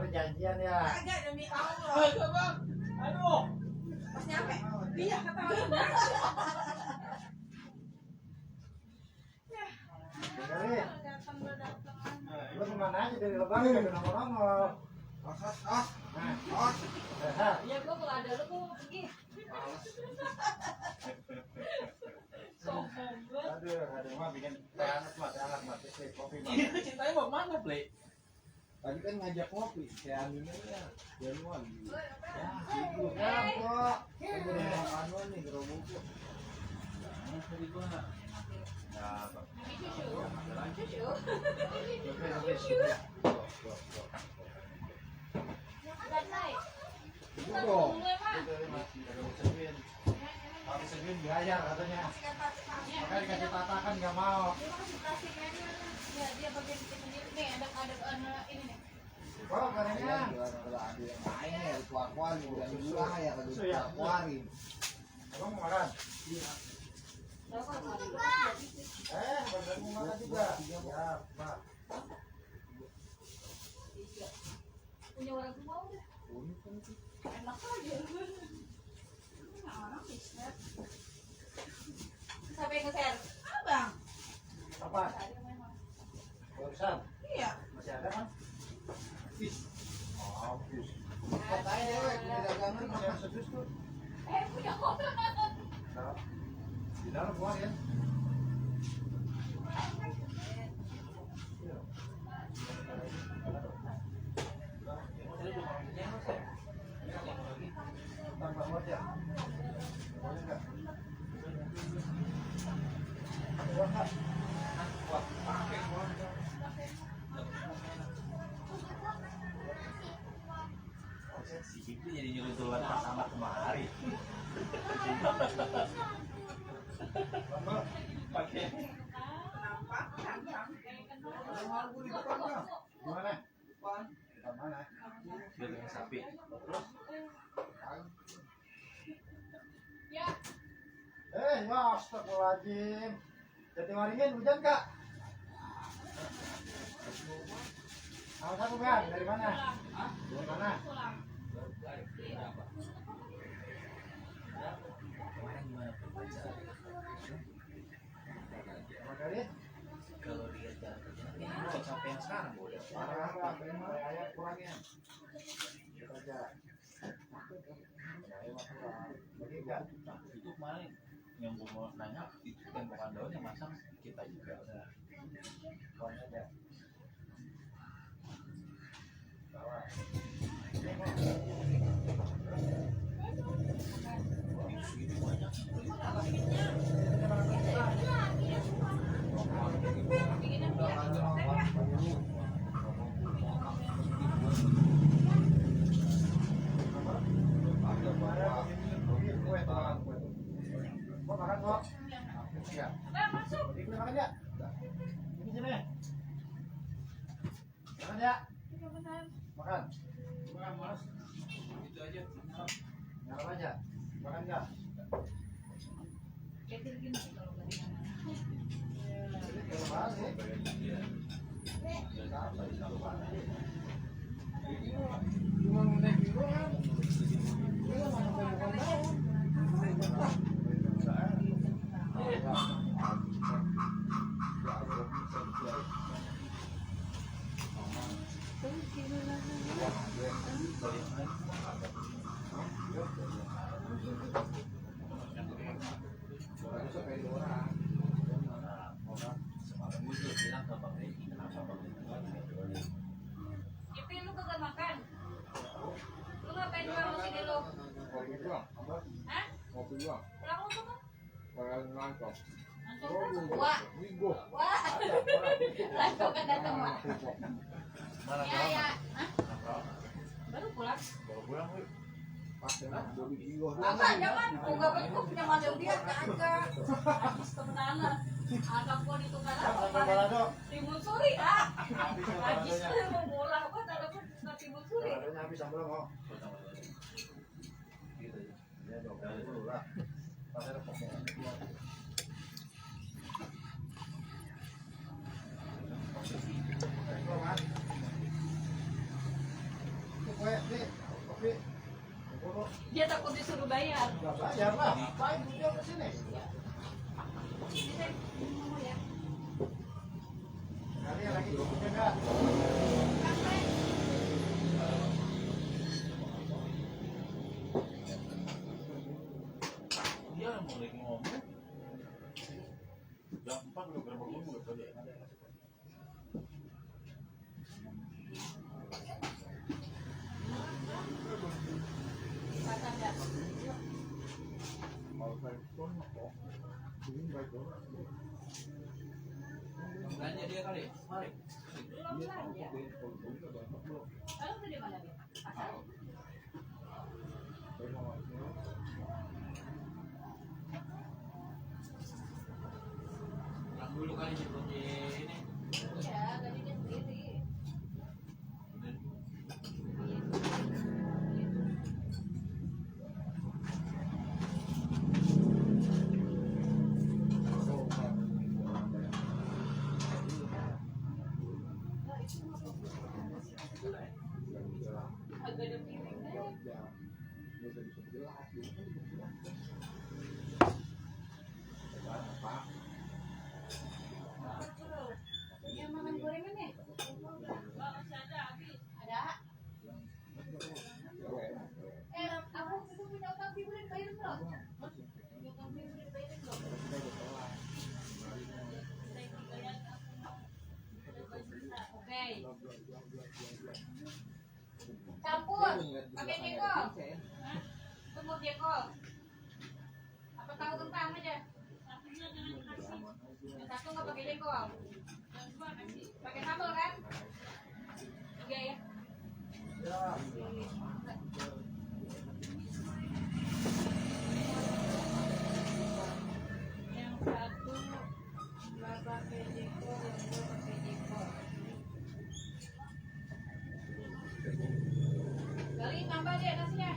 Janjian ya. Agak demi Allah. Aduh. Pas nyampe, dia ketawain. Dengerin. Lu kemana aja dari lebang ke nongol-nongol. Ya gua kalau ada lu gua pergi. Aduh, mah bikin teh hangat mah, kopi mah. Ini ceritanya mau mana, Ple? Tadi kan ngajak ngopi, saya aminnya ya, Januari. Ya, sibuk kan kok. Kita udah makan nih, gerobok. Tadi gua enggak. Ya, Pak. Itu dong. Habis segini dibayar katanya. Makanya dikasih tatakan nggak mau. Dia bagian sendiri nih, ada ini nih. Oh, karena Kalau ada yang main ya, dikuar-kuarin, bukan dibuang ya, kalau dikuar-kuarin. Abang mau makan? Badan mau makan juga. Ya, Pak. Punya orang tua udah. Enak aja. Orang bisa. Sampai nge-share. Abang. Apa? Barusan? Iya. Masih ada kan? Hapus. Katanya dewek, punya dagangan Masih ada sedus tuh. Punya orang. Di dalam gua ya. Tambah buat ya. Boleh enggak? Wah, pakai gua. Si itu jadi nyuruh-nyuruhan pas sama kemari. Pakai Gimana? Depan mana? dengan sapi. Terus? Ya. Ya astagfirullahaladzim. Jadi waringin hujan kak? Sama aku kan? Dari mana? Dari mana? Kemarin gimana perbacaan? Sama kali? Kalau dia jalan kerja, ini bukan sampai yang sekarang, udah Parah lah, memang ayat kurangnya. Kita aja. Bagi enggak? Nah, itu kemarin yang gue mau nanya itu tembakan daun yang masang kita juga. Kurangnya ada. Bawa. Segitu banyak. Mau makan kok? Iya. Masuk. Ini makan ya? Ini sini. Makan ya? Makan. Makan mas. Itu aja. Nyala aja. Makan nggak? Ketil gini kalau nggak dimakan. Kalau balik. Cuma naik dulu kan? Ini mana bukan tahu. Semalam gue juga bilang ke Bang Reki, kenapa Bang Reki nggak diobrolin? Ipi lu kagak makan. Lu ngapain doang masih di lu? Kopi doang, apa? Hah? Kopi doang. Pulang lu tuh? Kalau ngantok. Wah. Minggu. Wah. Langsung kan datang, Wak. Mana Ya, ya. Hah? Apa? Baru pulang. Bawa pulang gue. Pasti lah, 2 kilo doang. Enggak, jangan. Enggak betul punya mandel dia kagak. Habis temenan. Agak gua ditukar apa? Balado. Timun suri, ah. Habis Habis baladonya. mau bola apa ada pun timun suri. Baladonya habis sambil mau. Gitu ya. Ya dong, dulu lah. Pas ada pokoknya. bayar. Nggak bayar lah. Ngapain dia ke sini? Ini teh, mau ya. Kalian lagi jaga. Sampai. Dia yang mulai ngomong. Jam 4 udah berapa minggu udah tadi. Kata enggak. Belanja dia kali. Mari. Belum belanja. Lalu udah di mana dia? Pasar. Pulang dulu kali jemput ini. Iya, tadi dia sendiri. Agak ada piring deh. Iya, makan gorengan ya? Ada. Aku itu punya utang piring udah dibayarin belum? Utang piring udah dibayarin belum? Oke. Campur, pakai jengkol. Semur jengkol. Apa tahu kentang aja? Yang satu nggak pakai jengkol. Pakai sambal kan? Iya ya. Yang satu nggak pakai jengkol, yang dua pakai jengkol. Gali tambah deh nasinya.